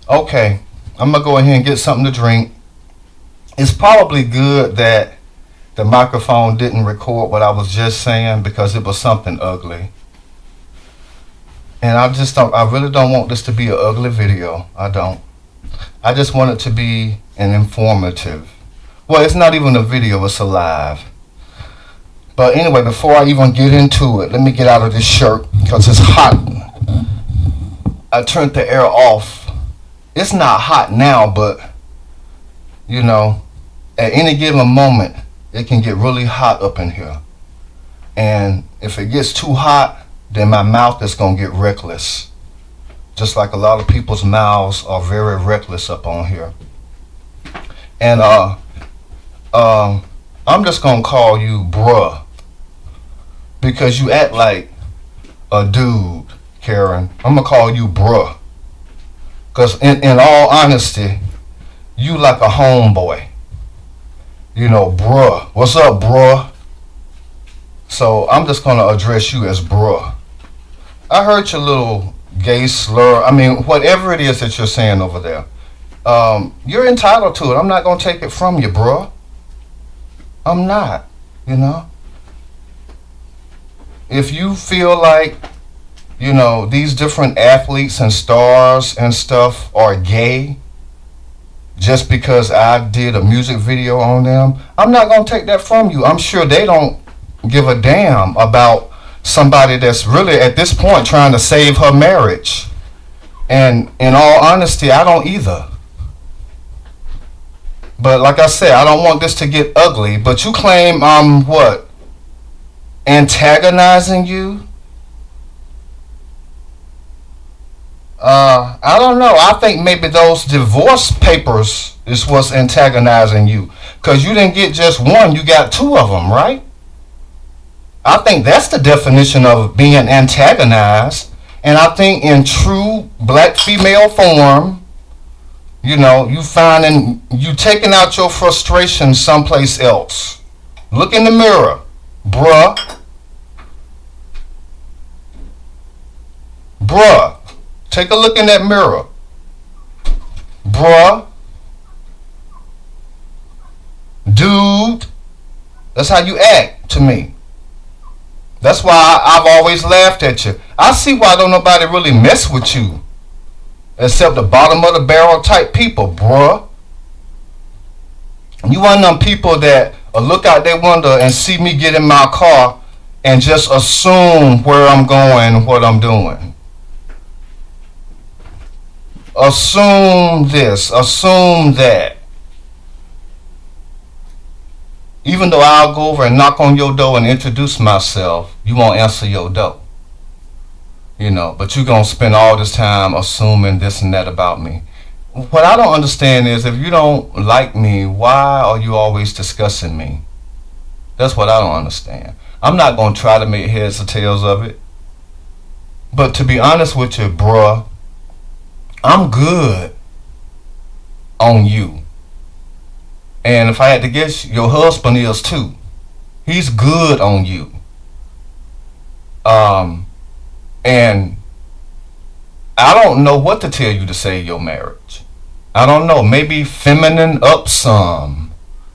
Okay, I'm gonna go ahead and get something to drink. It's probably good that the microphone didn't record what I was just saying because it was something ugly. And I really don't want this to be an ugly video. I don't. I just want it to be an informative. Well, it's not even a video, it's a live. But anyway, before I even get into it, let me get out of this shirt because it's hot. I turned the air off. It's not hot now, but you know, at any given moment, it can get really hot up in here. And if it gets too hot, then my mouth is going to get reckless. Just like a lot of people's mouths are very reckless up on here. And I'm just going to call you bruh. Because you act like a dude, Karen. I'm going to call you bruh. Because in all honesty, you like a homeboy. You know, bruh. What's up, bruh? So I'm just going to address you as bruh. I heard your little gay slur. I mean, whatever it is that you're saying over there. You're entitled to it. I'm not going to take it from you, bruh. I'm not, you know. If you feel like, you know, these different athletes and stars and stuff are gay just because I did a music video on them, I'm not going to take that from you. I'm sure they don't give a damn about somebody that's really at this point trying to save her marriage. And in all honesty, I don't either. But like I said, I don't want this to get ugly. But you claim I'm what? Antagonizing you? I don't know. I think maybe those divorce papers is what's antagonizing you. Because you didn't get just one, you got two of them, right? I think that's the definition of being antagonized. And I think in true black female form, you know, you taking out your frustration someplace else. Look in the mirror, bruh. Bruh. Take a look in that mirror. Bruh. Dude. That's how you act to me. That's why I've always laughed at you. I see why don't nobody really mess with you. Except the bottom of the barrel type people, bruh. You one of them people that look out their window and see me get in my car and just assume where I'm going and what I'm doing. Assume this, assume that. Even though I'll go over and knock on your door and introduce myself, you won't answer your door. You know, but you're going to spend all this time assuming this and that about me. What I don't understand is if you don't like me, why are you always discussing me? That's what I don't understand. I'm not going to try to make heads or tails of it. But to be honest with you, bruh, I'm good on you. And if I had to guess, your husband is too. He's good on you. And I don't know what to tell you to save your marriage. I don't know. Maybe feminine up some.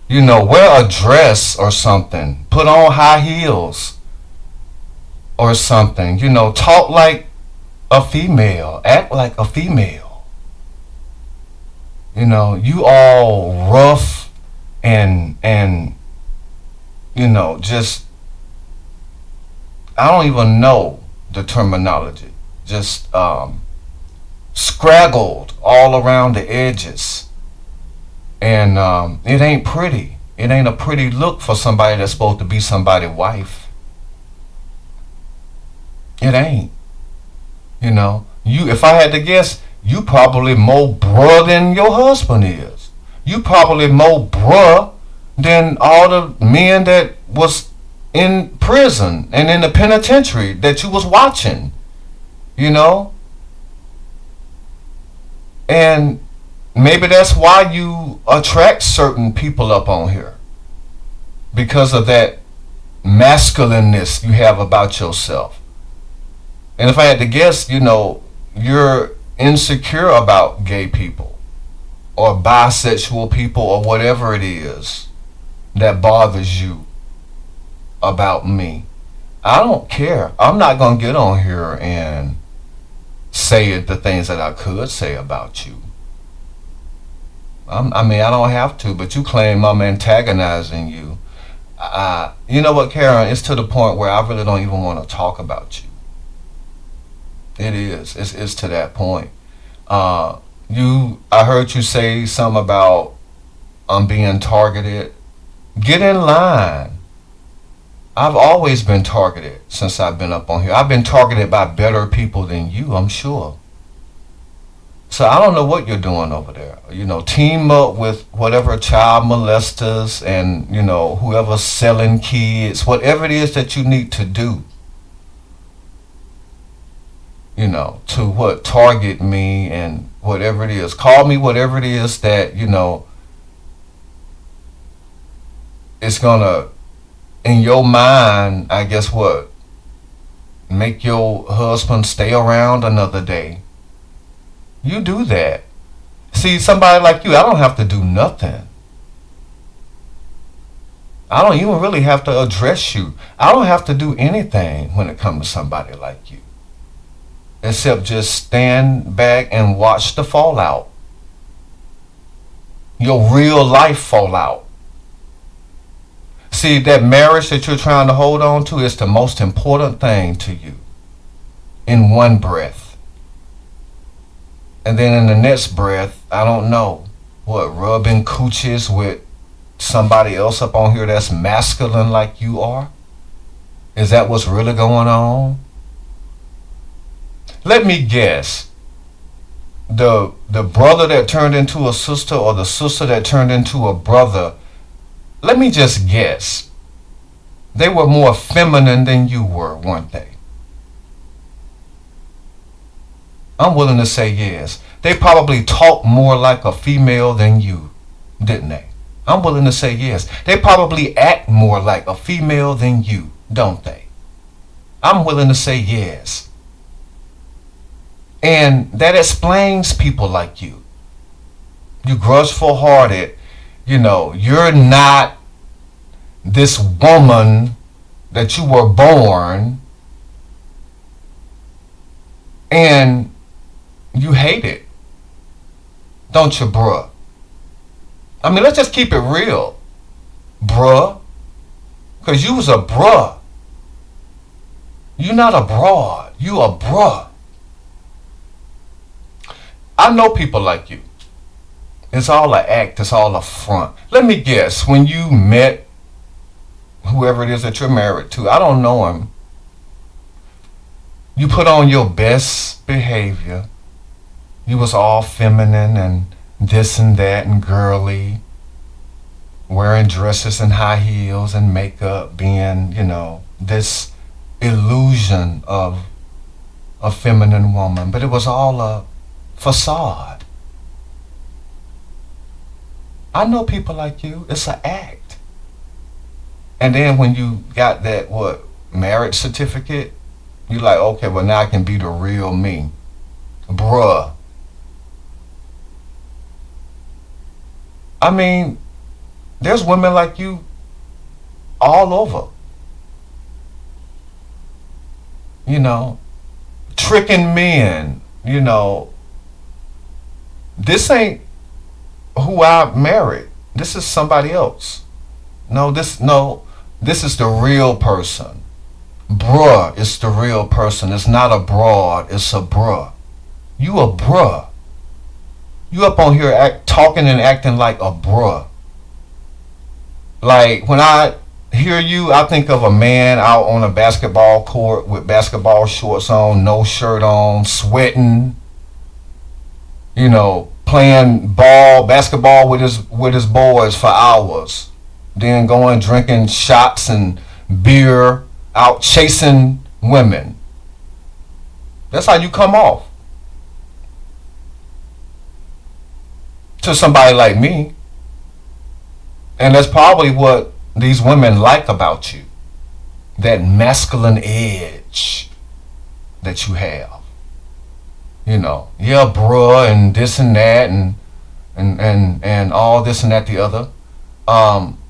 You know, wear a dress or something. Put on high heels or something. You know, talk like a female. Act like a female. You know, you all rough and you know, just, I don't even know the terminology. Just scraggled all around the edges. And it ain't pretty. It ain't a pretty look for somebody that's supposed to be somebody's wife. It ain't. You know, if I had to guess, you probably more bruh than your husband is. You probably more bruh than all the men that was in prison and in the penitentiary that you was watching. You know? And maybe that's why you attract certain people up on here. Because of that masculineness you have about yourself. And if I had to guess, you know, you're insecure about gay people or bisexual people or whatever it is that bothers you about me, I don't care. I'm not going to get on here and say the things that I could say about you. I mean, I don't have to, but you claim I'm antagonizing you. You know what, Karen? It's to the point where I really don't even want to talk about you. It is. It's to that point. I heard you say something about I'm being targeted. Get in line. I've always been targeted since I've been up on here. I've been targeted by better people than you, I'm sure. So I don't know what you're doing over there. Team up with whatever child molesters and, whoever's selling kids, whatever it is that you need to do, to target me and whatever it is. Call me whatever it is that, it's gonna, in your mind, I guess make your husband stay around another day. You do that. See, somebody like you, I don't have to do nothing. I don't even really have to address you. I don't have to do anything when it comes to somebody like you, except just stand back and watch the fallout. Your real life fallout. See, that marriage that you're trying to hold on to is the most important thing to you in one breath. And then in the next breath, I don't know, rubbing cooches with somebody else up on here that's masculine like you are? Is that what's really going on? Let me guess. The brother that turned into a sister or the sister that turned into a brother, let me just guess. They were more feminine than you were, weren't they? I'm willing to say yes. They probably talk more like a female than you, didn't they? I'm willing to say yes. They probably act more like a female than you, don't they? I'm willing to say yes. And that explains people like you. You grudgeful hearted, you're not this woman that you were born, and you hate it, don't you, bruh? I mean, let's just keep it real, bruh. Because you was a bruh. You're not a broad. You a bruh. I know people like you. It's all an act. It's all a front. Let me guess. When you met whoever it is that you're married to, I don't know him, you put on your best behavior. You was all feminine and this and that and girly, wearing dresses and high heels and makeup, being, this illusion of a feminine woman. But it was all a facade. I know people like you. It's an act. And then when you got that, marriage certificate, you're like, okay, well, now I can be the real me. Bruh. I mean, there's women like you all over. Tricking men, This ain't who I married. This is somebody else. This is the real person. Bruh, it's the real person. It's not a broad, it's a bruh. You a bruh. You up on here talking and acting like a bruh. Like, when I hear you, I think of a man out on a basketball court with basketball shorts on, no shirt on, sweating, playing basketball with his boys for hours. Then going drinking shots and beer, out chasing women. That's how you come off to somebody like me. And that's probably what these women like about you. That masculine edge that you have. Yeah, bruh, and this and that, and all this and that the other.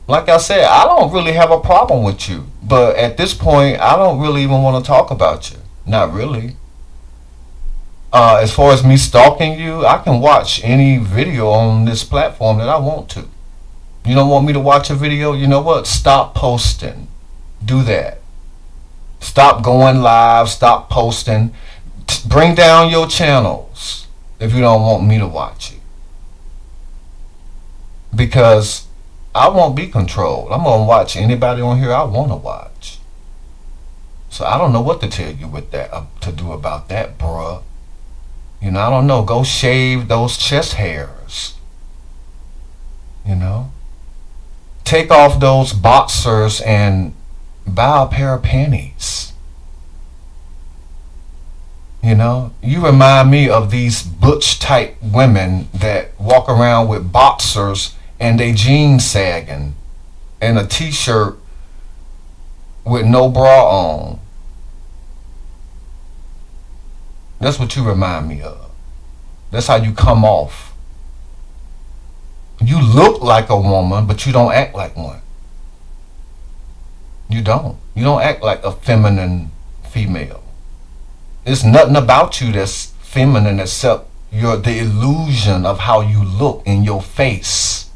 Like I said, I don't really have a problem with you, but at this point, I don't really even want to talk about you. Not really. As far as me stalking you, I can watch any video on this platform that I want to. You don't want me to watch a video? You know what? Stop posting. Do that. Stop going live. Stop posting. Bring down your channels if you don't want me to watch it. Because I won't be controlled. I'm going to watch anybody on here I want to watch. So I don't know what to tell you with that, to do about that, bruh. I don't know. Go shave those chest hairs. Take off those boxers and buy a pair of panties. You remind me of these butch type women that walk around with boxers and they jeans sagging and a t-shirt with no bra on. That's what you remind me of. That's how you come off. You look like a woman, but you don't act like one. You don't. You don't act like a feminine female. There's nothing about you that's feminine except the illusion of how you look in your face.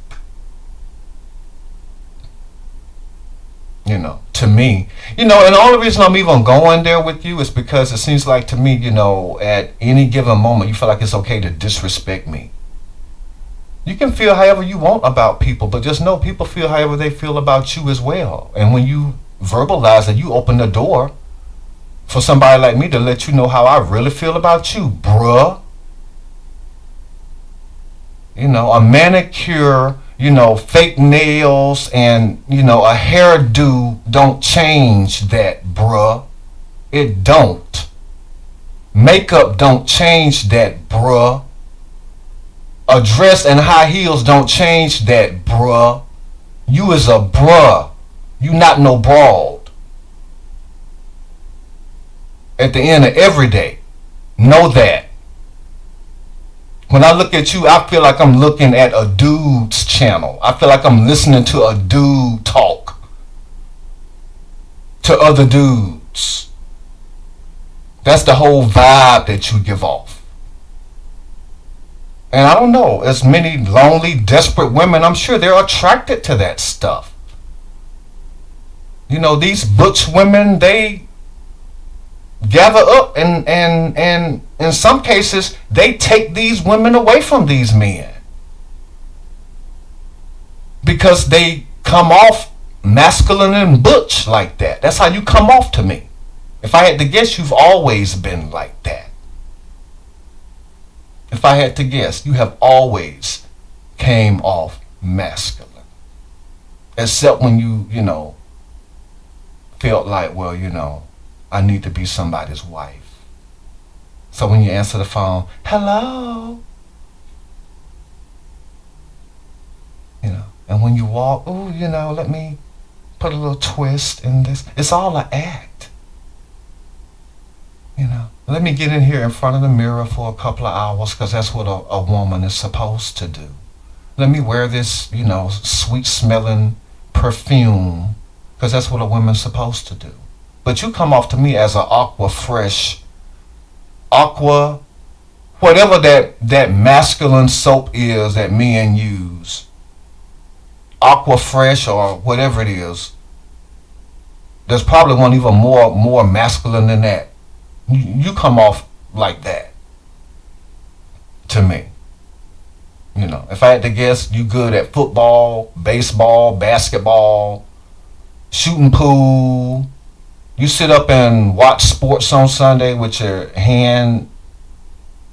To me. And the only reason I'm even going there with you is because it seems like to me, at any given moment, you feel like it's okay to disrespect me. You can feel however you want about people, but just know people feel however they feel about you as well. And when you verbalize that, you open the door for somebody like me to let you know how I really feel about you, bruh. A manicure, fake nails and, a hairdo don't change that, bruh. It don't. Makeup don't change that, bruh. A dress and high heels don't change that, bruh. You is a bruh. You not no broad. At the end of every day, know that. When I look at you, I feel like I'm looking at a dude's channel. I feel like I'm listening to a dude talk to other dudes. That's the whole vibe that you give off. And I don't know, as many lonely, desperate women, I'm sure they're attracted to that stuff. These butch women, they gather up and in some cases they take these women away from these men because they come off masculine and butch like that. That's how you come off to me. If I had to guess, you've always been like that. If I had to guess, you have always came off masculine, except when you felt like, well, I need to be somebody's wife. So when you answer the phone, hello, and when you walk, oh, let me put a little twist in this. It's all an act. Let me get in here in front of the mirror for a couple of hours because that's what a woman is supposed to do. Let me wear this, sweet smelling perfume because that's what a woman's supposed to do. But you come off to me as an aqua fresh, whatever that masculine soap is that men use, aqua fresh or whatever it is. There's probably one even more masculine than that. You come off like that to me. If I had to guess, you good at football, baseball, basketball, shooting pool. You sit up and watch sports on Sunday with your hand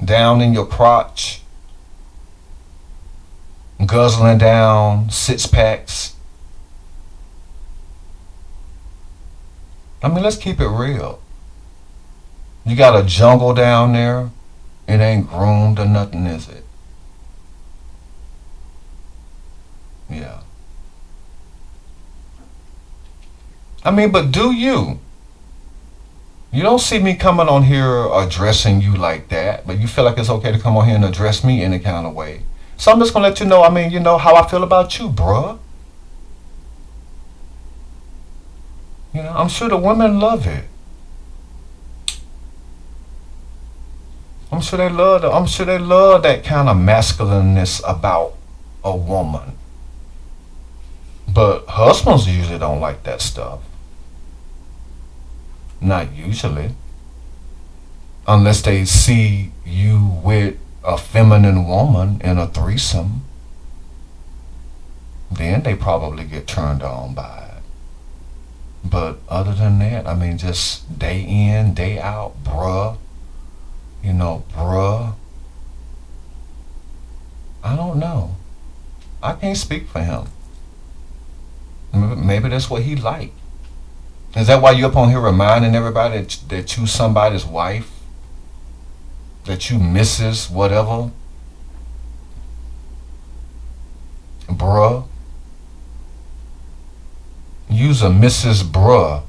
down in your crotch, guzzling down 6-packs. Let's keep it real. You got a jungle down there. It ain't groomed or nothing, is it? Yeah. But do you? You don't see me coming on here addressing you like that, but you feel like it's okay to come on here and address me any kind of way. So I'm just gonna let you know, you know how I feel about you, bruh. You know, I'm sure the women love it. I'm sure they love that kind of masculineness about a woman. But husbands usually don't like that stuff. Not usually. Unless they see you with a feminine woman in a threesome. Then they probably get turned on by it. But other than that, just day in, day out, bruh. You know, bruh. I don't know. I can't speak for him. Maybe that's what he like. Is that why you up on here reminding everybody that you somebody's wife? That you Mrs. whatever? Bruh. You's a Mrs. Bruh.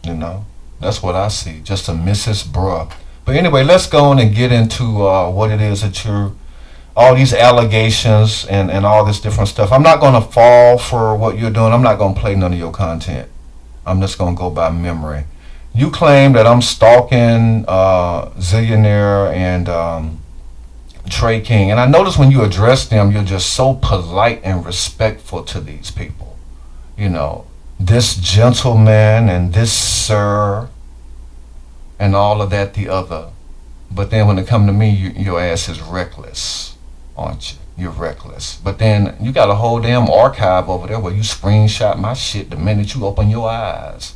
You know? That's what I see. Just a Mrs. Bruh. But anyway, let's go on and get into what it is that you're, all these allegations and all this different stuff. I'm not going to fall for what you're doing. I'm not going to play none of your content. I'm just going to go by memory. You claim that I'm stalking Zillionaire and Trey King. And I notice when you address them, you're just so polite and respectful to these people. You know, this gentleman and this sir and all of that, the other. But then when it come to me, your ass is reckless, aren't you? You're reckless. But then you got a whole damn archive over there where you screenshot my shit the minute you open your eyes.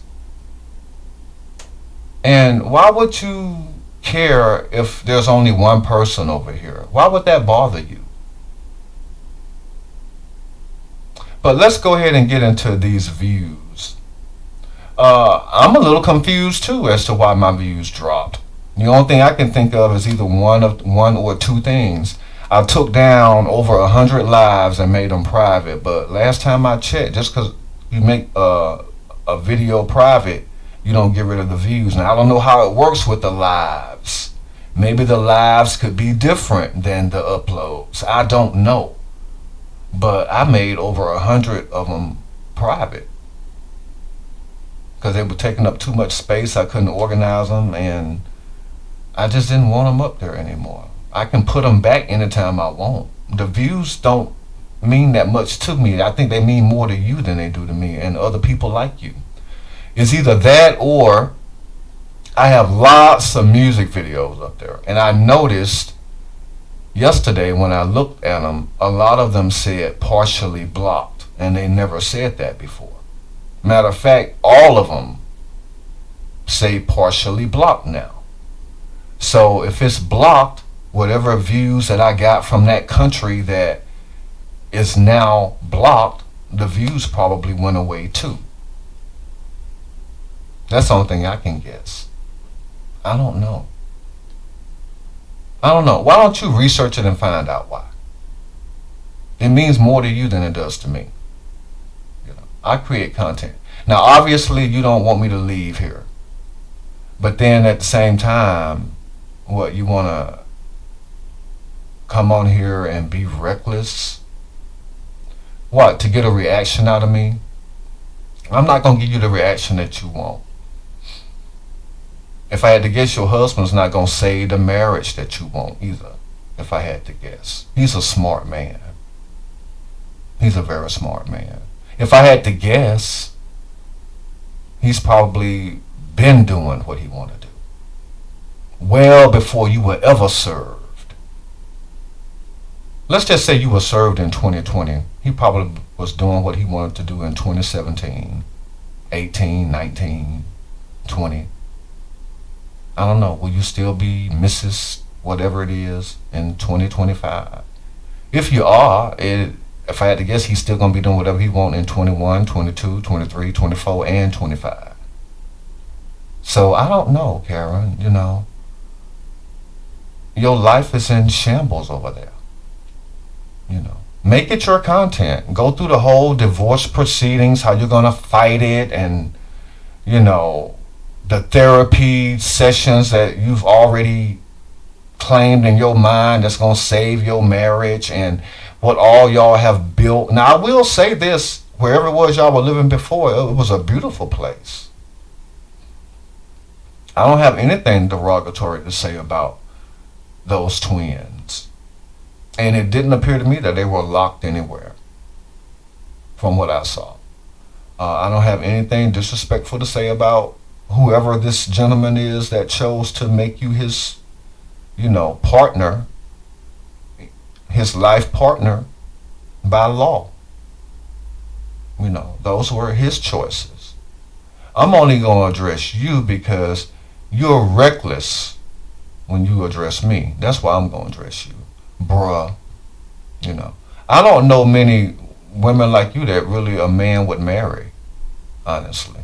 And why would you care if there's only one person over here? Why would that bother you? But let's go ahead and get into these views. I'm a little confused too as to why my views dropped. The only thing I can think of is either one or two things. I took down over 100 lives and made them private. But last time I checked, just because you make a video private, you don't get rid of the views. Now I don't know how it works with the lives. Maybe the lives could be different than the uploads. I don't know. But I made over 100 of them private because they were taking up too much space. I couldn't organize them, and I just didn't want them up there anymore. I can put them back anytime I want. The views don't mean that much to me. I think they mean more to you than they do to me and other people like you. It's either that or I have lots of music videos up there. And I noticed yesterday when I looked at them, a lot of them said partially blocked. And they never said that before. Matter of fact, all of them say partially blocked now. So if it's blocked, whatever views that I got from that country that is now blocked, the views probably went away too. That's the only thing I can guess. I don't know. Why don't you research it and find out why? It means more to you than it does to me. I create content. Now, obviously, you don't want me to leave here. But then at the same time, what, you want to come on here and be reckless? What, to get a reaction out of me? I'm not going to give you the reaction that you want. If I had to guess, your husband's not going to save the marriage that you want either, if I had to guess. He's a smart man. He's a very smart man. If I had to guess, he's probably been doing what he wanted to do. Well before you were ever served. Let's just say you were served in 2020. He probably was doing what he wanted to do in 2017, 18, 19, 20. I don't know. Will you still be Mrs. whatever it is in 2025? If you are, if I had to guess, he's still going to be doing whatever he wants in 21, 22, 23, 24, and 25. So I don't know, Karen. Your life is in shambles over there. Make it your content. Go through the whole divorce proceedings, how you're going to fight it, and, you know, the therapy sessions that you've already claimed in your mind that's going to save your marriage, and what all y'all have built. Now, I will say this, wherever it was y'all were living before, it was a beautiful place. I don't have anything derogatory to say about those twins. And it didn't appear to me that they were locked anywhere, from what I saw. I don't have anything disrespectful to say about whoever this gentleman is that chose to make you his, you know, partner, his life partner by law. You know, those were his choices. I'm only going to address you because you're reckless when you address me. That's why I'm going to address you. Bruh. You know, I don't know many women like you that really a man would marry, honestly.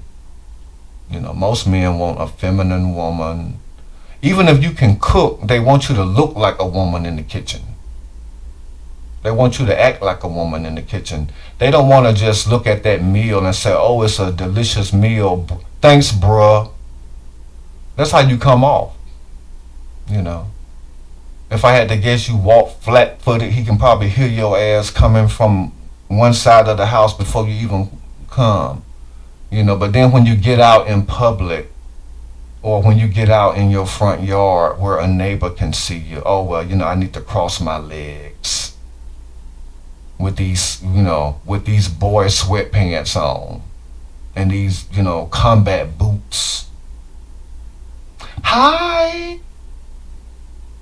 You know, most men want a feminine woman. Even if you can cook, they want you to look like a woman in the kitchen. They want you to act like a woman in the kitchen. They don't want to just look at that meal and say, oh, it's a delicious meal. Thanks, bruh. That's how you come off, you know. If I had to guess, you walk flat-footed, he can probably hear your ass coming from one side of the house before you even come, you know. But then when you get out in public, or when you get out in your front yard where a neighbor can see you, oh, well, you know, I need to cross my legs with these, you know, with these boy sweatpants on and these, you know, combat boots. Hi!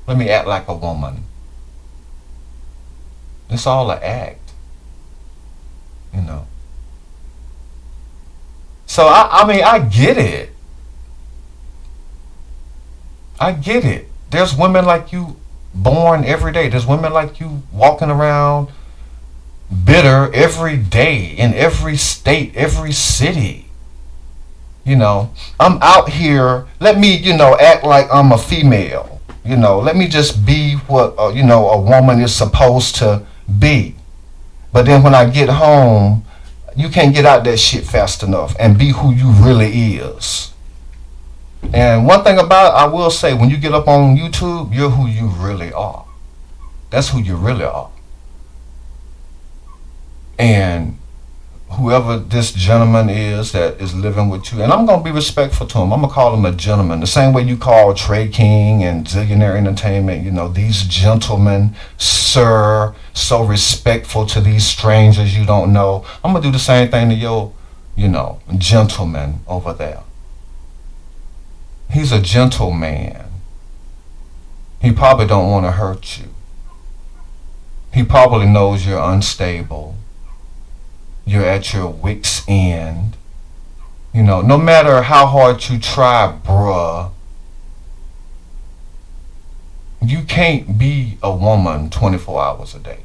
Let me act like a woman. It's all an act, you know. So, I mean, I get it. I get it. There's women like you born every day. There's women like you walking around bitter every day in every state, every city. You know, I'm out here, let me, you know, act like I'm a female. You know, let me just be what, you know, a woman is supposed to be. But then when I get home, you can't get out that shit fast enough and be who you really is. And one thing about it, I will say, when you get up on YouTube, you're who you really are. That's who you really are. And whoever this gentleman is that is living with you, and I'm going to be respectful to him. I'm going to call him a gentleman. The same way you call Trey King and Zillionaire Entertainment, you know, these gentlemen, sir, so respectful to these strangers you don't know. I'm going to do the same thing to your, you know, gentleman over there. He's a gentleman. He probably don't want to hurt you. He probably knows you're unstable. You're at your wit's end. You know, no matter how hard you try, bruh, you can't be a woman 24 hours a day.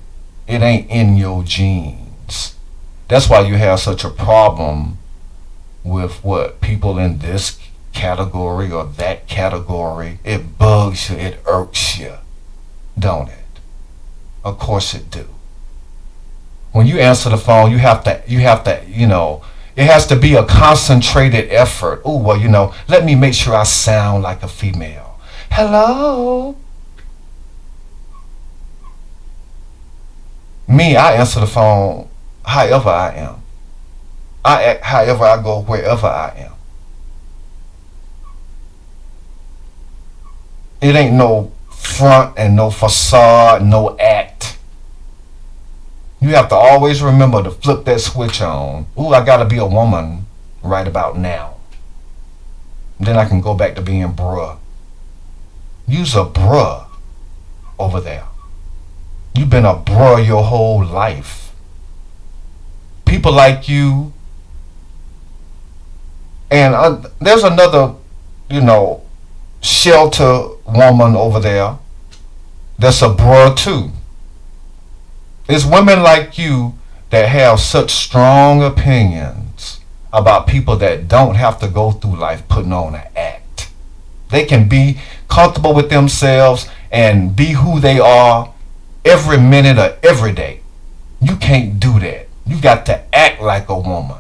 It ain't in your genes. That's why you have such a problem with what people in this category or that category. It bugs you, it irks you, don't it? Of course it do. When you answer the phone, you have to, you know, it has to be a concentrated effort. Oh, well, you know, let me make sure I sound like a female. Hello? Me, I answer the phone however I am. I act however I go, wherever I am. It ain't no front and no facade, no act. You have to always remember to flip that switch on. Ooh, I gotta be a woman right about now. Then I can go back to being bruh. You's a bruh over there. You've been a bruh your whole life. People like you. And there's another, you know, shelter woman over there that's a bruh too. It's women like you that have such strong opinions about people that don't have to go through life putting on an act. They can be comfortable with themselves and be who they are every minute of every day. You can't do that. You got to act like a woman.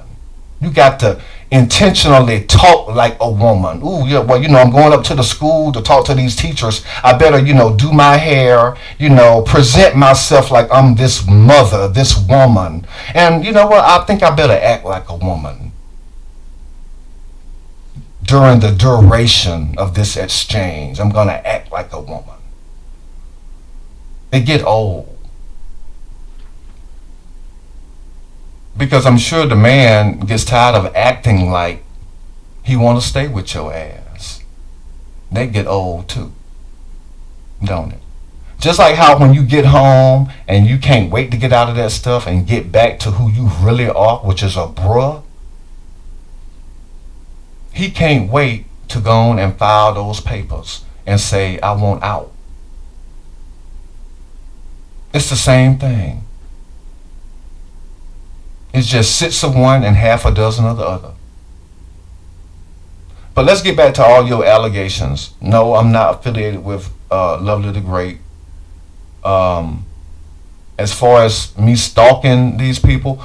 You got to intentionally talk like a woman. Ooh, yeah, well, I'm going up to the school to talk to these teachers. I better, do my hair, present myself like I'm this mother, this woman. And you know what? I think I better act like a woman during the duration of this exchange. I'm going to act like a woman. It get old. Because I'm sure the man gets tired of acting like he want to stay with your ass. They get old too, don't it? Just like how when you get home and you can't wait to get out of that stuff and get back to who you really are, which is a bruh. He can't wait to go on and file those papers and say, I want out. It's the same thing. It's just 6 of one and half a dozen of the other. But let's get back to all your allegations. No, I'm not affiliated with Lovely the Great. As far as me stalking these people,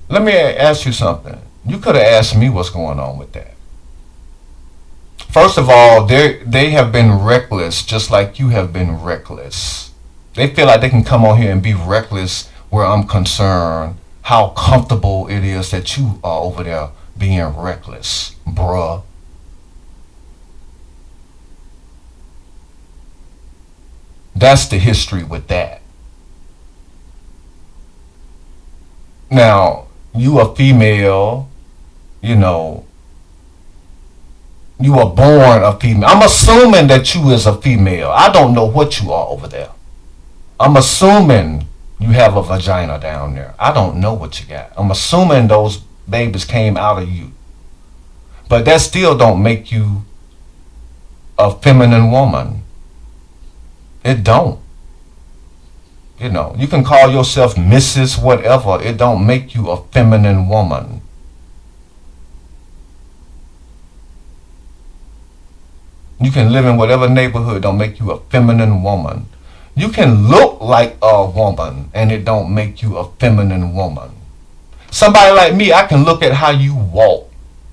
let me ask you something. You could have asked me what's going on with that. First of all, they have been reckless just like you have been reckless. They feel like they can come on here and be reckless where I'm concerned. How comfortable it is that you are over there being reckless, bruh. That's the history with that. Now, you a female, you were born a female. I'm assuming that you is a female. I don't know what you are over there. I'm assuming you have a vagina down there. I don't know what you got. I'm assuming those babies came out of you. But that still don't make you a feminine woman. It don't. You can call yourself Mrs. whatever. It don't make you a feminine woman. You can live in whatever neighborhood. Don't make you a feminine woman. You can look like a woman and it don't make you a feminine woman. Somebody like me, I can look at how you walk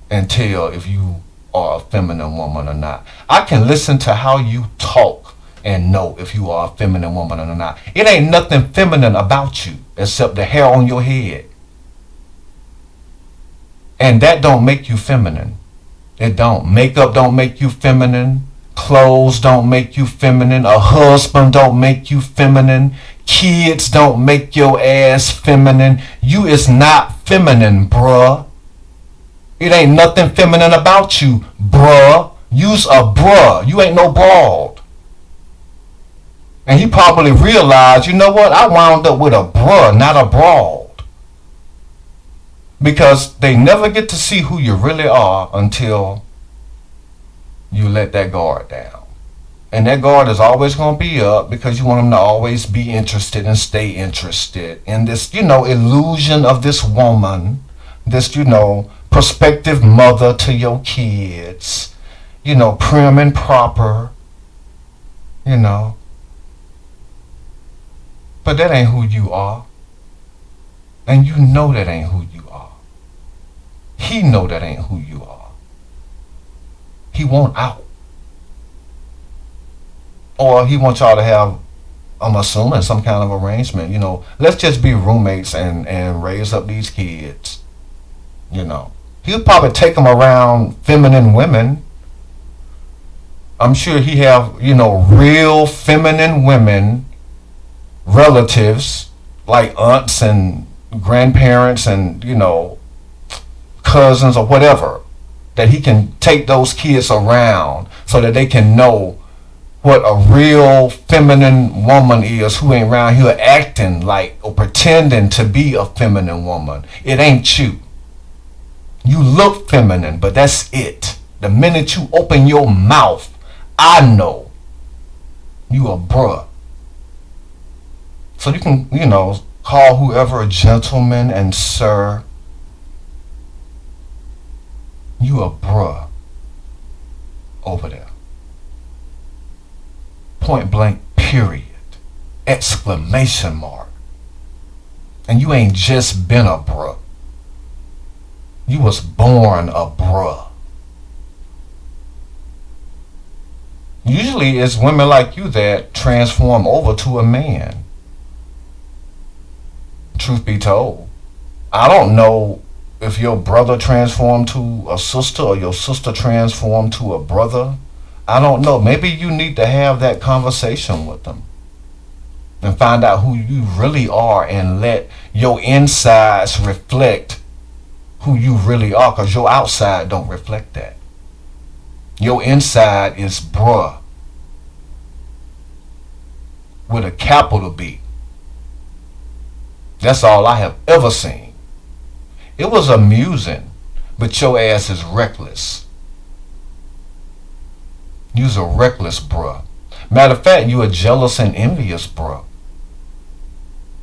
and tell if you are a feminine woman or not. I can listen to how you talk and know if you are a feminine woman or not. It ain't nothing feminine about you except the hair on your head. And that don't make you feminine. It don't. Makeup don't make you feminine. Clothes don't make you feminine. A husband don't make you feminine. Kids don't make your ass feminine. You is not feminine, bruh. It ain't nothing feminine about you, bruh. You's a bruh. You ain't no broad. And he probably realized, you know what? I wound up with a bruh, not a broad. Because they never get to see who you really are until you let that guard down. And that guard is always going to be up because you want them to always be interested and stay interested in this, illusion of this woman, this, prospective mother to your kids, prim and proper, But that ain't who you are. And you know that ain't who you are. He know that ain't who you are. He want out. Or he wants y'all to have, I'm assuming, some kind of arrangement. Let's just be roommates and raise up these kids. He'll probably take them around feminine women. I'm sure he have, real feminine women, relatives, like aunts and grandparents and, cousins or whatever, that he can take those kids around so that they can know what a real feminine woman is who ain't around here acting like or pretending to be a feminine woman. It ain't you. You look feminine, but that's it. The minute you open your mouth, I know you a bruh. So you can, call whoever a gentleman and sir. You a bruh over there. Point blank, period. Exclamation mark. And you ain't just been a bruh. You was born a bruh. Usually it's women like you that transform over to a man. Truth be told. I don't know if your brother transformed to a sister or your sister transformed to a brother. I don't know. Maybe you need to have that conversation with them and find out who you really are and let your insides reflect who you really are, because your outside don't reflect that. Your inside is bruh with a capital B. That's all I have ever seen. It was amusing, but your ass is reckless. You's a reckless bruh. Matter of fact, you a jealous and envious bruh.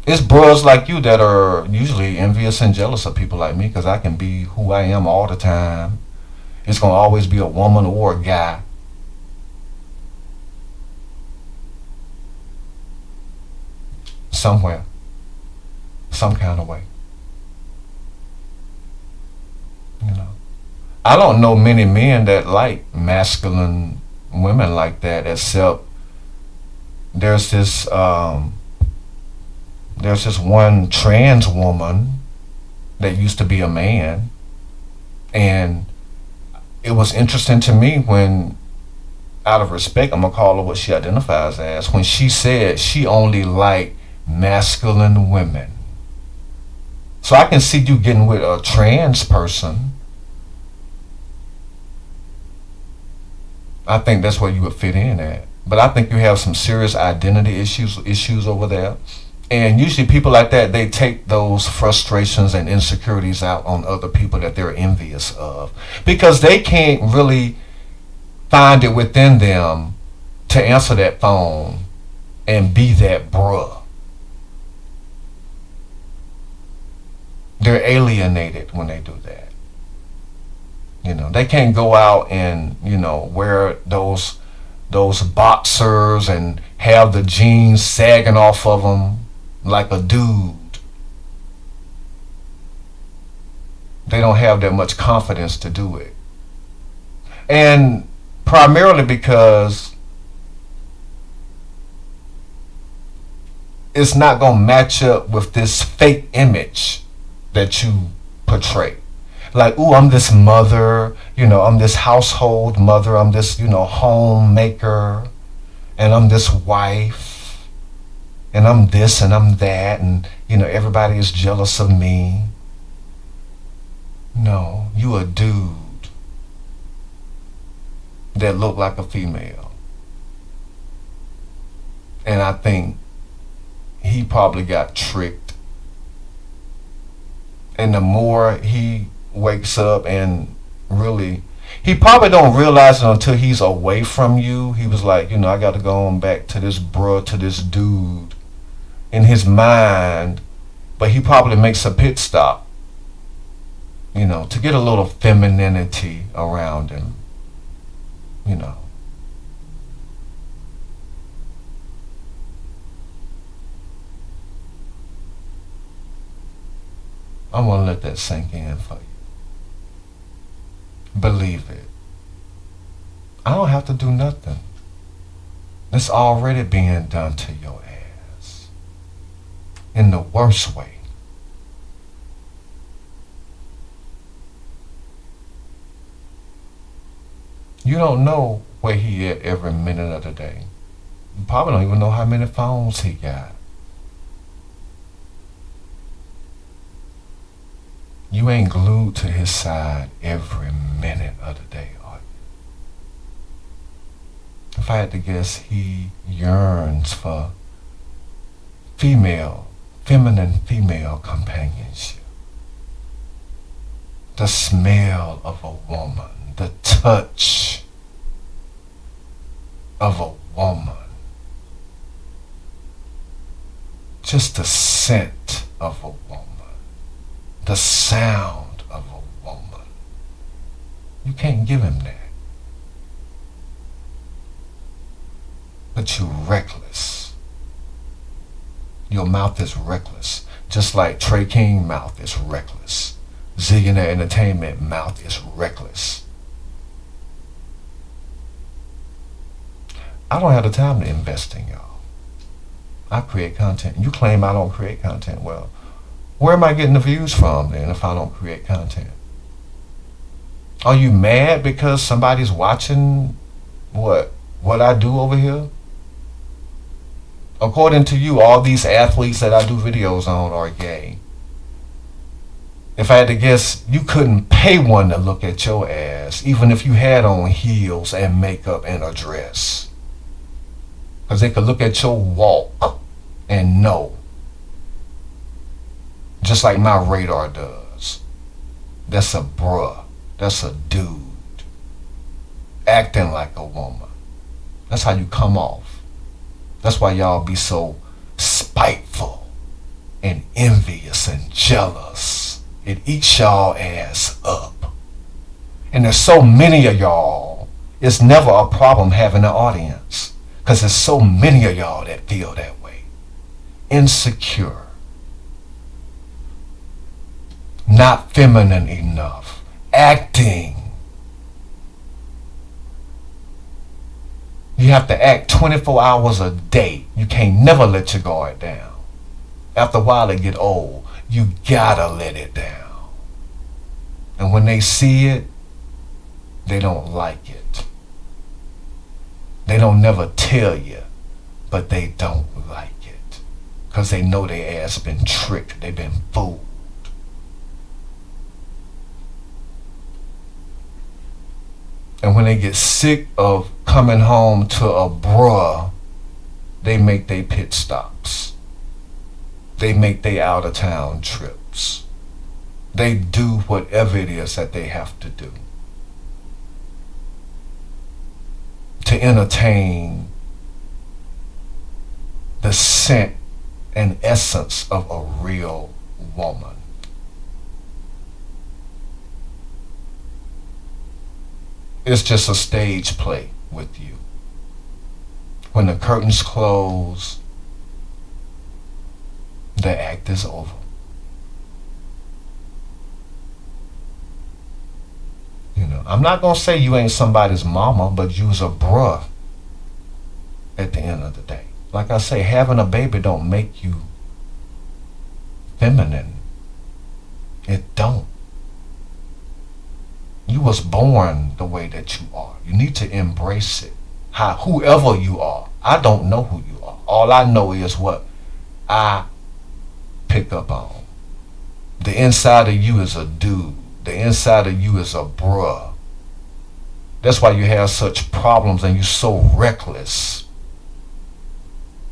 It's bros like you that are usually envious and jealous of people like me, because I can be who I am all the time. It's going to always be a woman or a guy. Somewhere. Some kind of way. You know. I don't know many men that like masculine women like that, except there's this one trans woman that used to be a man, and it was interesting to me when, out of respect, I'm gonna call her what she identifies as, when she said she only liked masculine women. So I can see you getting with a trans person. I think that's where you would fit in at. But I think you have some serious identity issues over there. And usually people like that, they take those frustrations and insecurities out on other people that they're envious of, because they can't really find it within them to answer that phone and be that bruh. They're alienated when they do that. You know, they can't go out and, you know, wear those boxers and have the jeans sagging off of them like a dude. They don't have that much confidence to do it. And primarily because it's not going to match up with this fake image that you portray. Like, ooh, I'm this mother, you know, I'm this household mother, I'm this, you know, homemaker, and I'm this wife, and I'm this and I'm that, and, you know, everybody is jealous of me. No, you a dude that look like a female. And I think he probably got tricked. And the more he wakes up and really, he probably don't realize it until he's away from you. He was like, you know, I got to go on back to this bruh, to this dude in his mind. But he probably makes a pit stop, you know, to get a little femininity around him, you know. I'm going to let that sink in for you. Believe it. I don't have to do nothing. It's already being done to your ass. In the worst way. You don't know where he at every minute of the day. You probably don't even know how many phones he got. You ain't glued to his side every minute of the day, are you? If I had to guess, he yearns for feminine female companionship. The smell of a woman, the touch of a woman, just the scent of a woman. The sound of a woman. You can't give him that. But you're reckless. Your mouth is reckless. Just like Trey King mouth is reckless. Zillionaire Entertainment mouth is reckless. I don't have the time to invest in y'all. I create content. You claim I don't create content. Well, where am I getting the views from then if I don't create content? Are you mad because somebody's watching what I do over here? According to you, all these athletes that I do videos on are gay. If I had to guess, you couldn't pay one to look at your ass, even if you had on heels and makeup and a dress. Because they could look at your walk and know. Just like my radar does. That's a bruh. That's a dude. Acting like a woman. That's how you come off. That's why y'all be so spiteful and envious and jealous. It eats y'all ass up. And there's so many of y'all, it's never a problem having an audience. Because there's so many of y'all that feel that way. Insecure. Not feminine enough. Acting. You have to act 24 hours a day. You can't never let your guard down. After a while it get old. You gotta let it down. And when they see it, they don't like it. They don't never tell you, but they don't like it. Because they know their ass been tricked. They been fooled. And when they get sick of coming home to a bruh, they make their pit stops. They make their out of town trips. They do whatever it is that they have to do to entertain the scent and essence of a real woman. It's just a stage play with you. When the curtains close, the act is over. You know, I'm not gonna say you ain't somebody's mama, but you's a bruh at the end of the day. Like I say, having a baby don't make you feminine. It don't. You was born the way that you are. You need to embrace it. Whoever you are. I don't know who you are. All I know is what I pick up on. The inside of you is a dude. The inside of you is a bruh. That's why you have such problems and you're so reckless.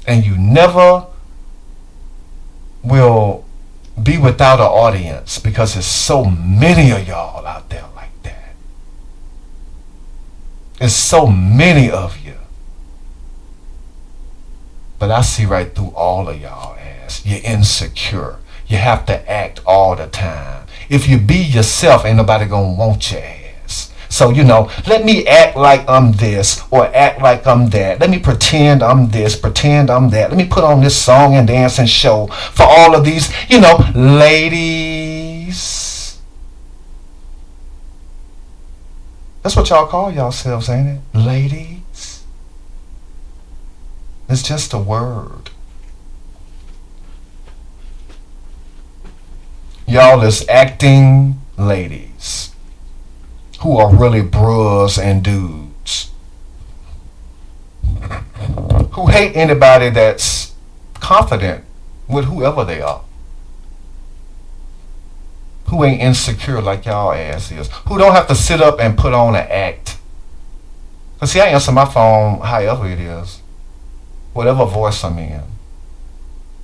And you never will be without an audience because there's so many of y'all out there like that. There's so many of you. But I see right through all of y'all ass. You're insecure. You have to act all the time. If you be yourself, ain't nobody gonna want your ass. So, you know, let me act like I'm this or act like I'm that. Let me pretend I'm this, pretend I'm that. Let me put on this song and dance and show for all of these, you know, ladies. That's what y'all call yourselves, ain't it? Ladies. It's just a word. Y'all is acting ladies who are really bros and dudes who hate anybody that's confident with whoever they are, who ain't insecure like y'all ass is, who don't have to sit up and put on an act. Cause see, I answer my phone however it is, whatever voice I'm in.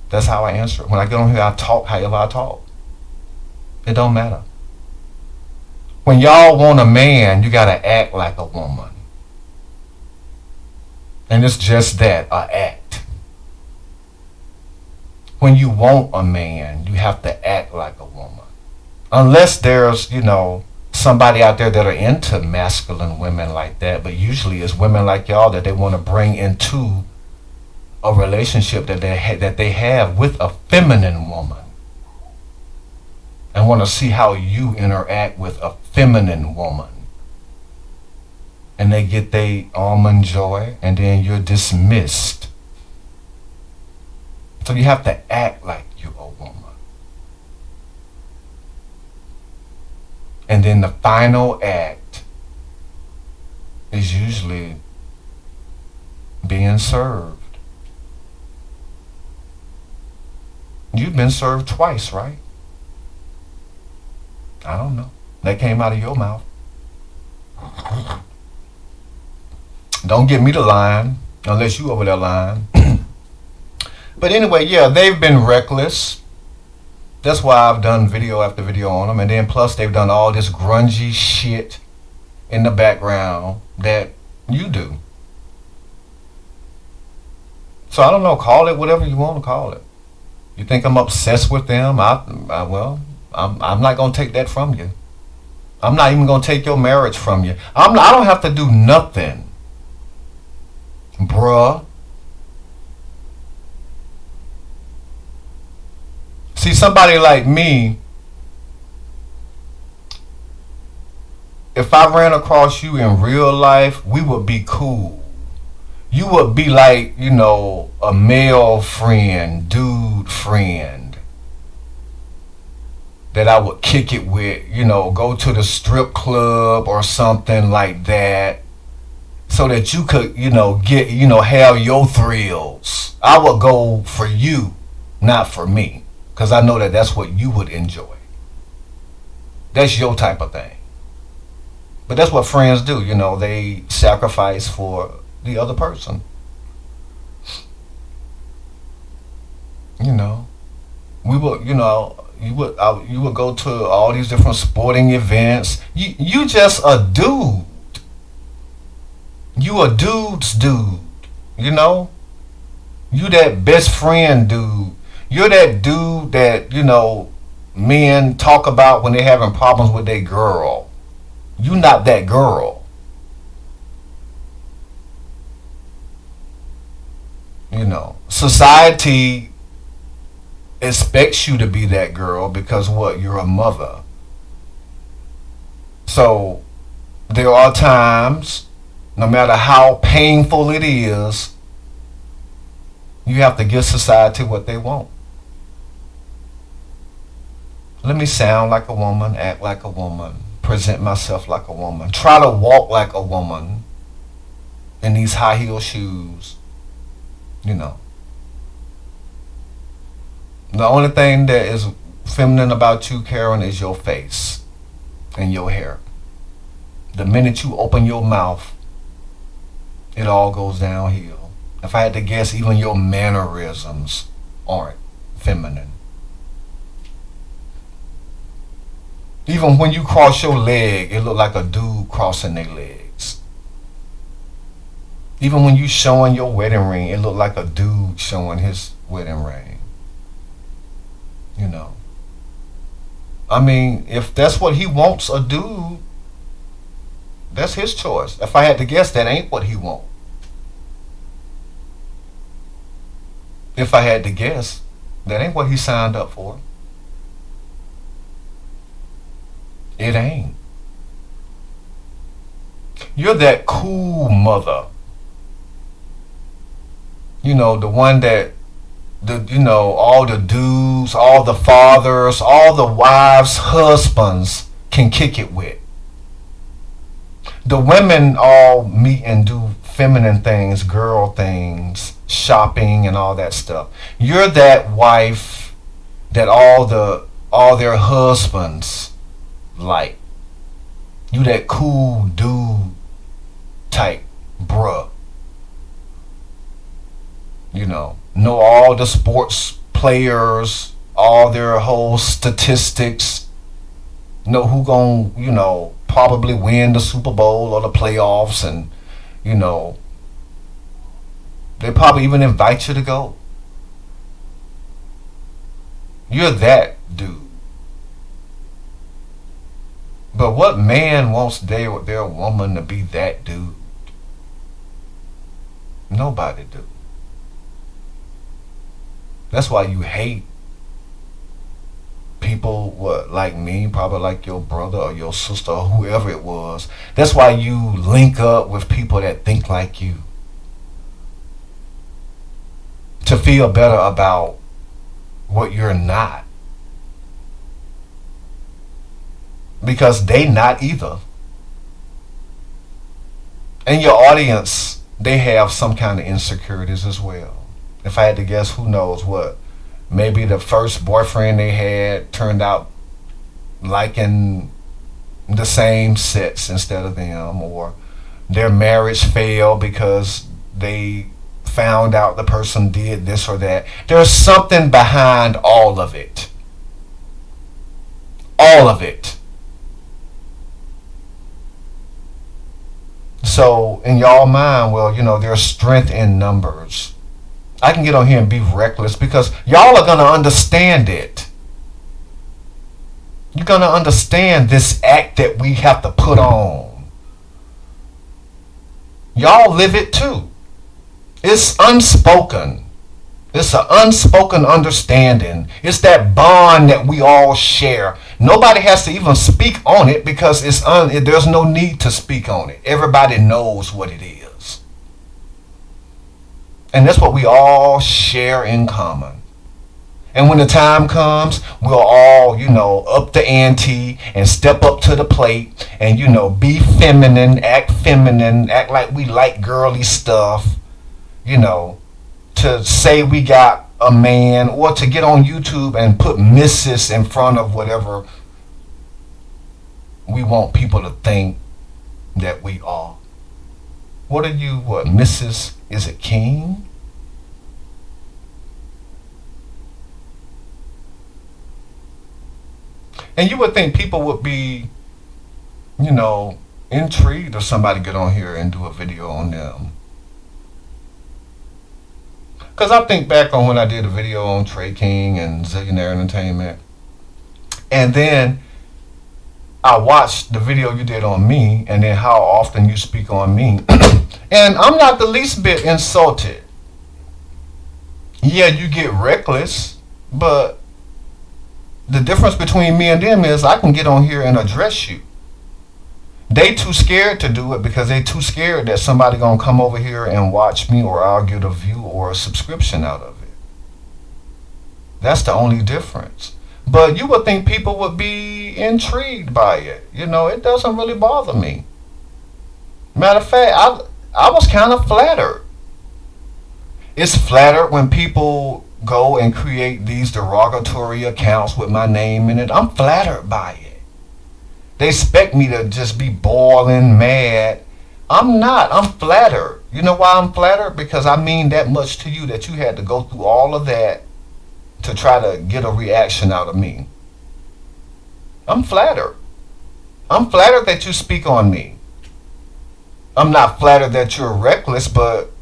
That's how I answer it. When I get on here, I talk however I talk. It don't matter. When y'all want a man, you gotta act like a woman. And it's just that, a act. When you want a man, you have to act like a woman. Unless there's, you know, somebody out there that are into masculine women like that, but usually it's women like y'all that they want to bring into a relationship that they have with a feminine woman. and want to see how you interact with a feminine woman. And they get their almond joy, and then you're dismissed. So you have to act like you're a woman. And then the final act is usually being served. You've been served twice, right? I don't know. That came out of your mouth. Don't get me to lying, unless you over there lying. But anyway, yeah, they've been reckless. That's why I've done video after video on them. And then plus they've done all this grungy shit in the background that you do. So I don't know, call it whatever you want to call it. You think I'm obsessed with them? I'm not going to take that from you. I'm not even going to take your marriage from you. I don't have to do nothing. Bruh. See, somebody like me, if I ran across you in real life, we would be cool. You would be like, you know, a male friend, dude friend that I would kick it with, you know, go to the strip club or something like that so that you could, you know, get, you know, have your thrills. I would go for you, not for me, because I know that that's what you would enjoy. That's your type of thing. But that's what friends do, you know, they sacrifice for the other person. You know, we would, you know, you would go to all these different sporting events. You just a dude. You a dude's dude. You know, you that best friend dude. You're that dude that, you know, men talk about when they're having problems with their girl. You not that girl. You know, society expects you to be that girl because what? You're a mother. So there are times, no matter how painful it is, you have to give society what they want. Let me sound like a woman, act like a woman, present myself like a woman, try to walk like a woman in these high heel shoes. You know, the only thing that is feminine about you, Karen, is your face and your hair. The minute you open your mouth, it all goes downhill. If I had to guess, even your mannerisms aren't feminine. Even when you cross your leg, it look like a dude crossing their legs. Even when you showing your wedding ring, it look like a dude showing his wedding ring. You know. I mean, if that's what he wants, a dude, that's his choice. If I had to guess, that ain't what he wants. If I had to guess, that ain't what he signed up for. It ain't. You're that cool mother. You know, the one that, you know, all the dudes, all the fathers, all the wives, husbands can kick it with. The women all meet and do feminine things, girl things, shopping and all that stuff. You're that wife that all their husbands like. You that cool dude type bruh. You know all the sports players, all their whole statistics, know who gon', you know, probably win the Super Bowl or the playoffs, and, you know, they probably even invite you to go. You're that dude. But what man wants their woman to be that dude? Nobody do. That's why you hate people like me, probably like your brother or your sister or whoever it was. That's why you link up with people that think like you. To feel better about what you're not. Because they not either. And your audience, they have some kind of insecurities as well. If I had to guess, who knows what? Maybe the first boyfriend they had turned out liking the same sex instead of them, or their marriage failed because they found out the person did this or that. There's something behind all of it. All of it. So in y'all mind, well, there's strength in numbers. I can get on here and be reckless because y'all are going to understand it. You're going to understand this act that we have to put on. Y'all live it too. It's unspoken. It's an unspoken understanding. It's that bond that we all share. Nobody has to even speak on it because there's no need to speak on it. Everybody knows what it is. And that's what we all share in common. And when the time comes, we'll all, up the ante and step up to the plate and, be feminine, act like we like girly stuff, to say we got a man, or to get on YouTube and put Mrs. in front of whatever we want people to think that we are. What are you, Mrs. Is it King? And you would think people would be, intrigued if somebody get on here and do a video on them. Because I think back on when I did a video on Trey King and Zillionaire Entertainment. And then I watched the video you did on me and then how often you speak on me. And I'm not the least bit insulted. Yeah, you get reckless, but the difference between me and them is I can get on here and address you. They too scared to do it because they too scared that somebody gonna come over here and watch me, or I'll get a view or a subscription out of it. That's the only difference. But you would think people would be intrigued by it. It doesn't really bother me. Matter of fact, I was kind of flattered. It's flattered when people go and create these derogatory accounts with my name in it. I'm flattered by it. They expect me to just be boiling mad. I'm not. I'm flattered. You know why I'm flattered? Because I mean that much to you that you had to go through all of that to try to get a reaction out of me. I'm flattered. I'm flattered that you speak on me. I'm not flattered that you're reckless, but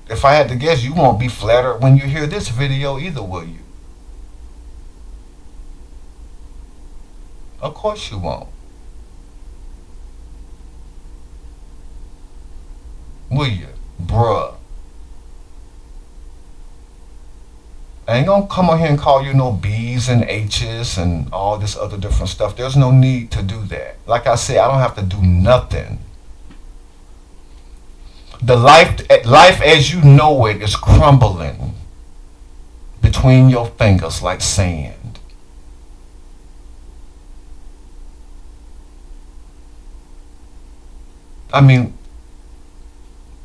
if I had to guess, you won't be flattered when you hear this video either, will you? Of course you won't. Will you? Bruh. I ain't gonna come on here and call you no B's and H's and all this other different stuff. There's no need to do that. Like I said, I don't have to do nothing. The life as you know it is crumbling between your fingers like sand. I mean,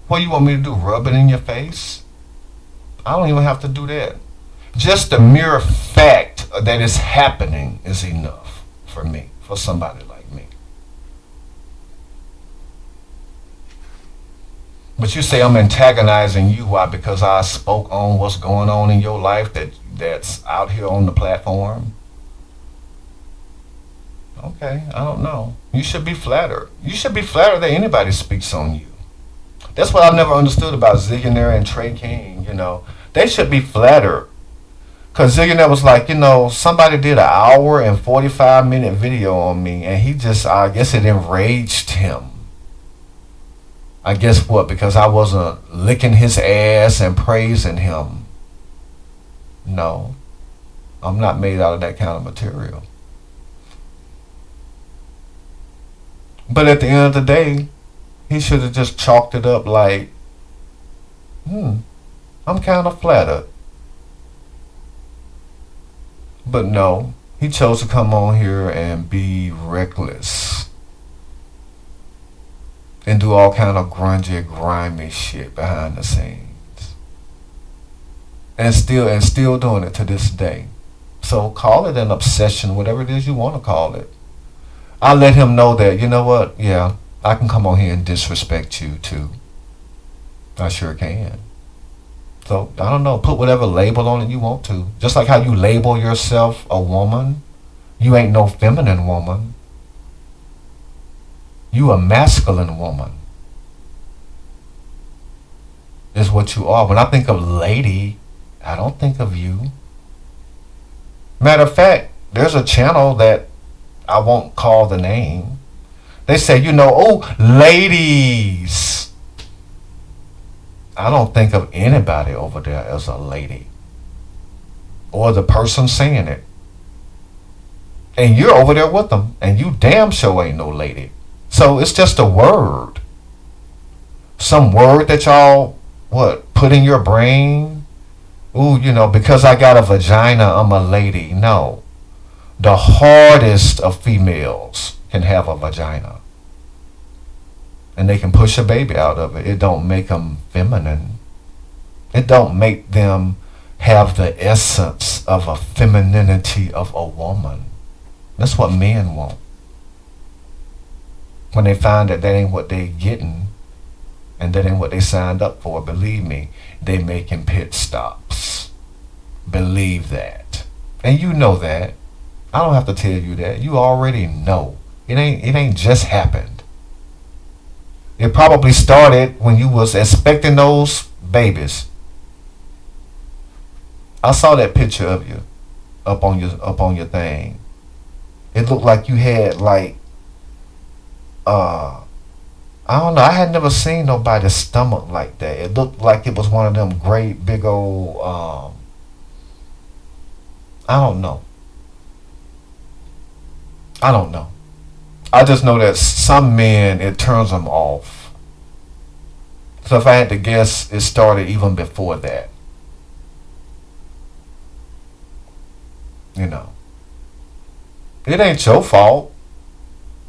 what you want me to do? Rub it in your face? I don't even have to do that. Just the mere fact that it's happening is enough for me, for somebody like me. But you say I'm antagonizing you. Why? Because I spoke on what's going on in your life that's out here on the platform? Okay, I don't know. You should be flattered. You should be flattered that anybody speaks on you. That's what I never understood about Zillionaire and Trey King, They should be flattered. Because Zillionaire was like, somebody did an 1 hour and 45-minute video on me, and I guess it enraged him. I guess what? Because I wasn't licking his ass and praising him. No. I'm not made out of that kind of material. But at the end of the day, he should have just chalked it up like, I'm kind of flattered. But no, he chose to come on here and be reckless and do all kind of grungy, grimy shit behind the scenes, and still doing it to this day. So call it an obsession, whatever it is you want to call it. I let him know that, you know what, yeah, I can come on here and disrespect you too. I sure can. So, I don't know, put whatever label on it you want to. Just like how you label yourself a woman, you ain't no feminine woman. You a masculine woman. Is what you are. When I think of lady, I don't think of you. Matter of fact, there's a channel that I won't call the name. They say, oh, ladies. I don't think of anybody over there as a lady. Or the person saying it. And you're over there with them. And you damn sure ain't no lady. So it's just a word. Some word that y'all, put in your brain? Ooh, because I got a vagina, I'm a lady. No. The hardest of females can have a vagina. And they can push a baby out of it. It don't make them feminine. It don't make them have the essence of a femininity of a woman. That's what men want. When they find that ain't what they getting, and that ain't what they signed up for, believe me, they making pit stops. Believe that. And you know that. I don't have to tell you that. You already know. It ain't just happened. It probably started when you was expecting those babies. I saw that picture of you up on your thing. It looked like you had I don't know. I had never seen nobody's stomach like that. It looked like it was one of them great big old I don't know. I just know that some men, it turns them off. So if I had to guess, it started even before that. It ain't your fault.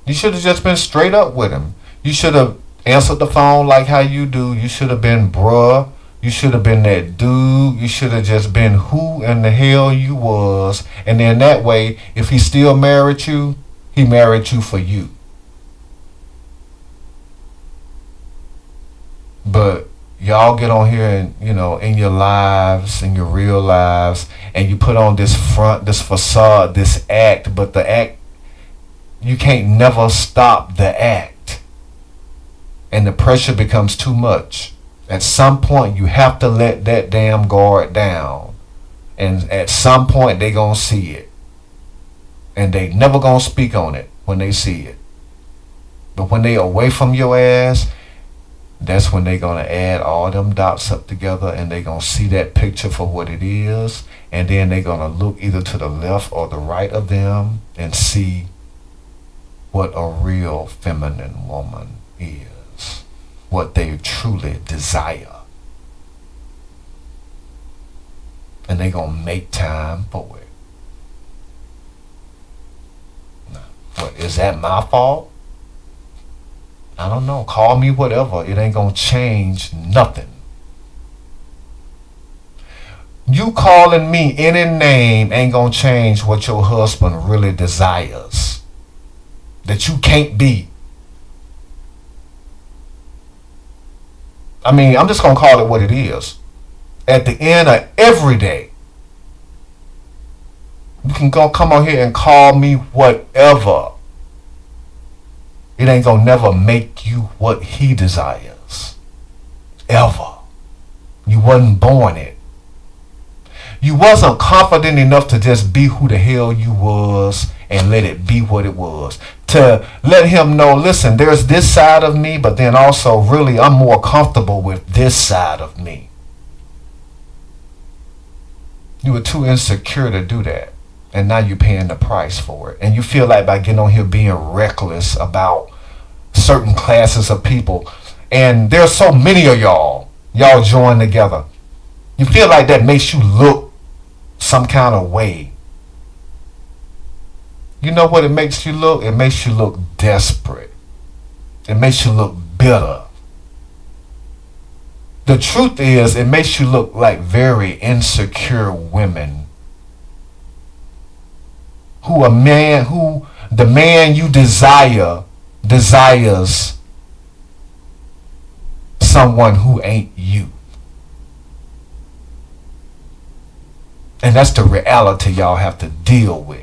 You should have just been straight up with him. You should have answered the phone like how you do. You should have been bruh. You should have been that dude. You should have just been who in the hell you was. And then that way, if he still married you, he married you for you. But y'all get on here and, in your lives, in your real lives, and you put on this front, this facade, this act, but the act, you can't never stop the act. And the pressure becomes too much. At some point, you have to let that damn guard down. And at some point, they gonna see it. And they never gonna speak on it when they see it. But when they away from your ass, that's when they gonna add all them dots up together and they gonna see that picture for what it is. And then they gonna look either to the left or the right of them and see what a real feminine woman is. What they truly desire. And they gonna make time for it. What, is that my fault? I don't know. Call me whatever. It ain't gonna change nothing. You calling me any name ain't gonna change what your husband really desires. That you can't be. I mean, I'm just gonna call it what it is. At the end of every day, you can go come on here and call me whatever. It ain't gonna never make you what he desires. Ever. You wasn't born it. You wasn't confident enough to just be who the hell you was and let it be what it was. To let him know, listen, there's this side of me, but then also really I'm more comfortable with this side of me. You were too insecure to do that. And now you're paying the price for it. And you feel like by getting on here being reckless about certain classes of people. And there's so many of y'all join together. You feel like that makes you look some kind of way. You know what it makes you look? It makes you look desperate. It makes you look bitter. The truth is, it makes you look like very insecure women who the man you desires someone who ain't you. And that's the reality y'all have to deal with.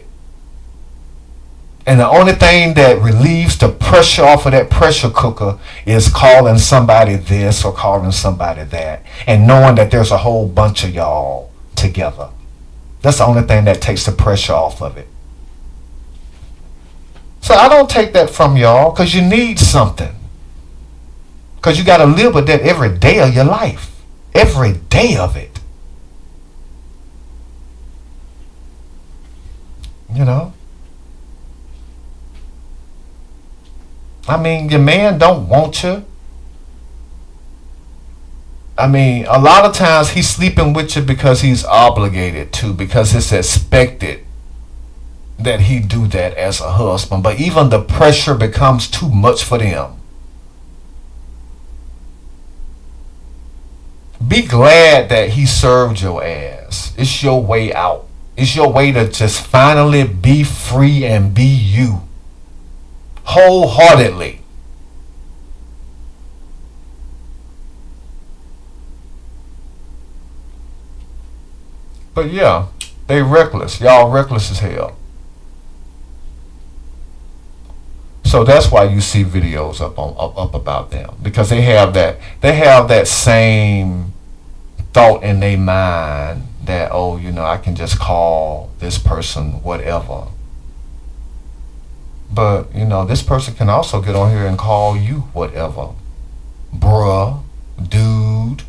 And the only thing that relieves the pressure off of that pressure cooker is calling somebody this or calling somebody that, and knowing that there's a whole bunch of y'all together. That's the only thing that takes the pressure off of it. So I don't take that from y'all, because you need something. Because you got to live with that every day of your life. Every day of it. You know? I mean, your man don't want you. I mean, a lot of times he's sleeping with you because he's obligated to, because it's expected that he do that as a husband. But even the pressure becomes too much for them. Be glad that he served your ass. It's your way out. It's your way to just finally be free and be you. Wholeheartedly. But yeah, they reckless. Y'all reckless as hell. So that's why you see videos up about them, because they have that same thought in their mind that, oh, you know, I can just call this person whatever. But, you know, this person can also get on here and call you whatever. Bruh, dude.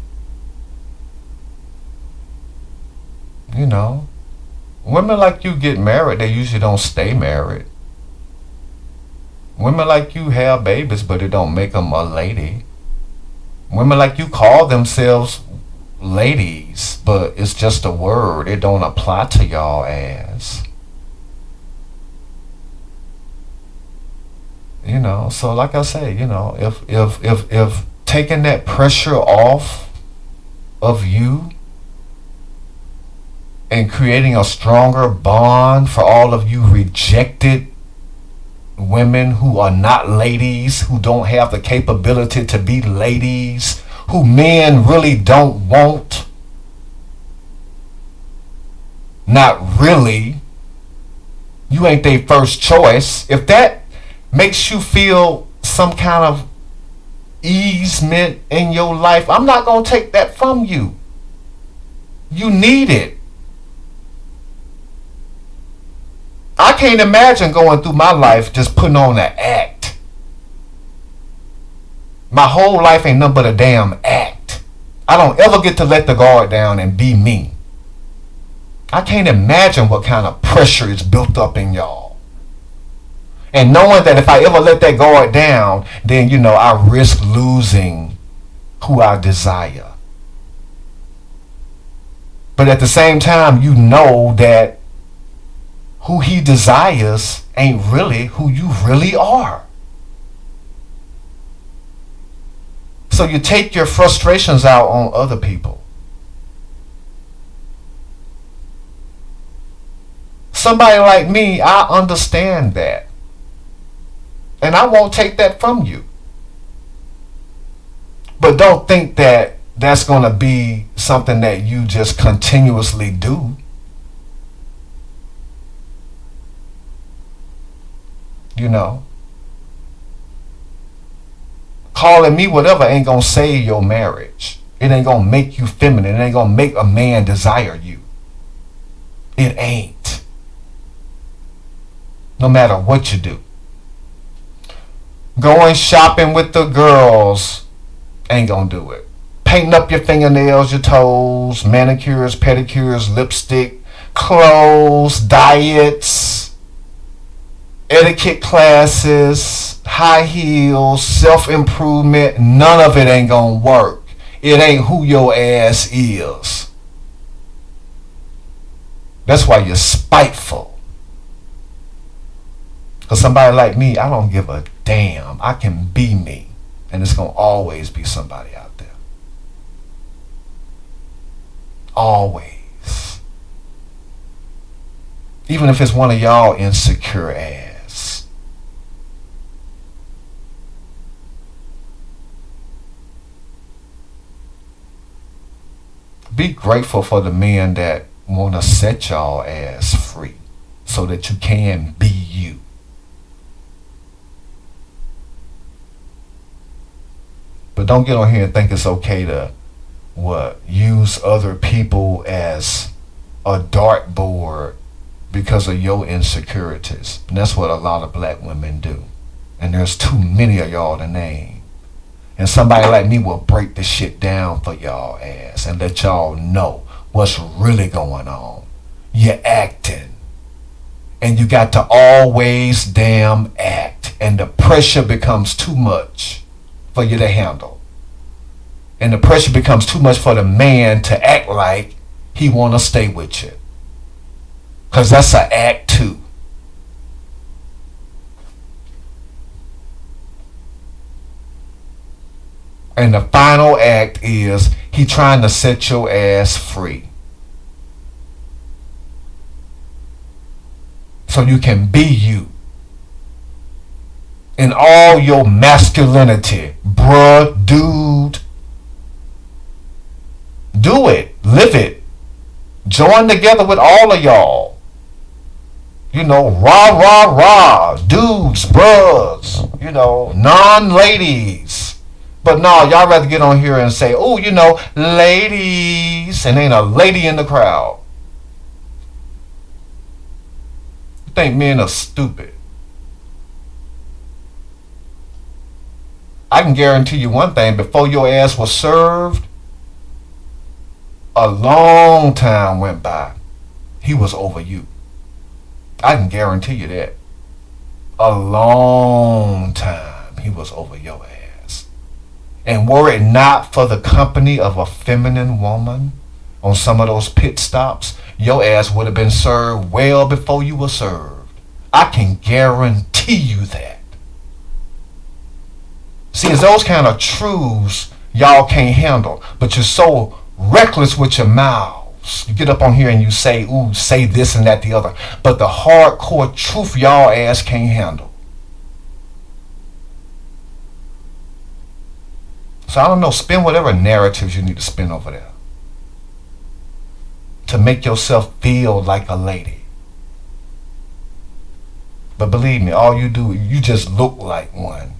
You know, women like you get married, they usually don't stay married. Women like you have babies, but it don't make them a lady. Women like you call themselves ladies, but it's just a word. It don't apply to y'all ass. You know, so like I say, you know, if taking that pressure off of you and creating a stronger bond for all of you rejected women who are not ladies, who don't have the capability to be ladies, who men really don't want, not really, you ain't their first choice. If that makes you feel some kind of easement in your life, I'm not going to take that from you. You need it. I can't imagine going through my life just putting on an act. My whole life ain't nothing but a damn act. I don't ever get to let the guard down and be me. I can't imagine what kind of pressure is built up in y'all. And knowing that if I ever let that guard down, then, you know, I risk losing who I desire. But at the same time, you know that who he desires ain't really who you really are. So you take your frustrations out on other people. Somebody like me, I understand that. And I won't take that from you. But don't think that that's going to be something that you just continuously do. You know, calling me whatever ain't gonna save your marriage. It ain't gonna make you feminine. It ain't gonna make a man desire you. It ain't. No matter what you do. Going shopping with the girls ain't gonna do it. Painting up your fingernails, your toes, facials, manicures, pedicures, lipstick, clothes, diets, etiquette classes, high heels, self-improvement. None of it ain't gonna work. It ain't who your ass is. That's why you're spiteful. Because somebody like me, I don't give a damn. I can be me. And it's going to always be somebody out there. Always. Even if it's one of y'all insecure ass. Be grateful for the men that want to set y'all ass free so that you can be you. But don't get on here and think it's okay to use other people as a dartboard because of your insecurities. And that's what a lot of black women do. And there's too many of y'all to name. And somebody like me will break the shit down for y'all ass and let y'all know what's really going on. You're acting. And you got to always damn act. And the pressure becomes too much for you to handle. And the pressure becomes too much for the man to act like he want to stay with you. Because that's an act too. And the final act is he trying to set your ass free. So you can be you. In all your masculinity. Bruh, dude. Do it. Live it. Join together with all of y'all. You know, rah, rah, rah. Dudes, bruhs. You know, non-ladies. But no, y'all rather get on here and say, oh, you know, ladies. And ain't a lady in the crowd. You think men are stupid. I can guarantee you one thing. Before your ass was served, a long time went by. He was over you. I can guarantee you that. A long time he was over your ass. And were it not for the company of a feminine woman on some of those pit stops, your ass would have been served well before you were served. I can guarantee you that. See, it's those kind of truths y'all can't handle. But you're so reckless with your mouths. You get up on here and you say, ooh, say this and that, the other. But the hardcore truth y'all ass can't handle. So I don't know, spin whatever narratives you need to spin over there. To make yourself feel like a lady. But believe me, all you do, you just look like one.